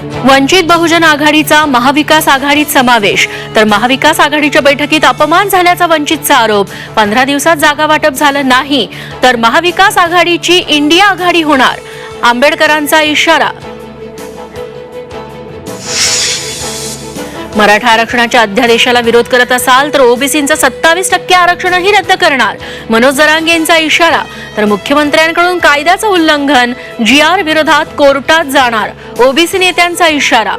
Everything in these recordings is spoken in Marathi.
वंचित बहुजन आघाडीचा महाविकास आघाडीत समावेश तर महाविकास आघाडीच्या बैठकीत अपमान झाल्याचा वंचितचा आरोप। 15 दिवसात जागा वाटप झालं नाही तर महाविकास आघाडीची इंडिया आघाडी होणार, आंबेडकरांचा इशारा। मराठा आरक्षणाच्या अध्यादेशाला विरोध करत असाल तर ओबीसींचं 27% आरक्षणही रद्द करणार, मनोज जरांगेंचा इशारा। तर मुख्यमंत्र्यांकडून कायद्याचं उल्लंघन, जीआर विरोधात कोर्टात जाणार, ओबीसी नेत्यांचा इशारा।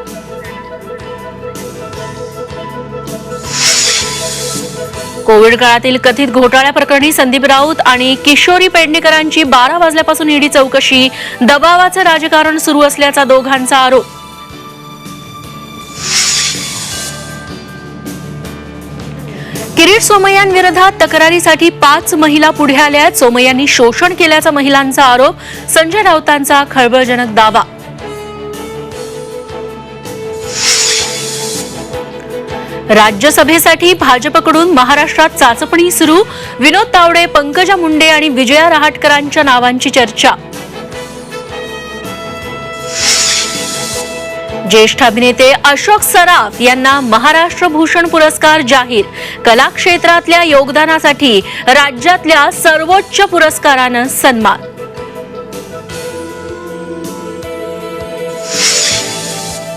कोविड काळातील कथित घोटाळ्याप्रकरणी संदीप राऊत आणि किशोरी पेडणेकरांची 12 वाजल्यापासून ईडी चौकशी, दबावाचं राजकारण सुरू असल्याचा दोघांचा आरोप। किरीट सोमय्यांविरोधात तक्रारीसाठी 5 महिला पुढे आल्यात। सोमय्यांनी शोषण केल्याचा महिलांचा आरोप, संजय राऊतांचा खळबळजनक दावा। राज्यसभेसाठी भाजपकडून महाराष्ट्रात चाचपणी सुरू, विनोद तावडे, पंकजा मुंडे आणि विजया रहाटकरांच्या नावांची चर्चा। ज्येष्ठ अभिनेते अशोक सराफ यांना महाराष्ट्र भूषण पुरस्कार जाहीर, कला क्षेत्रातल्या योगदानासाठी राज्यातल्या सर्वोच्च पुरस्कारानं सन्मान।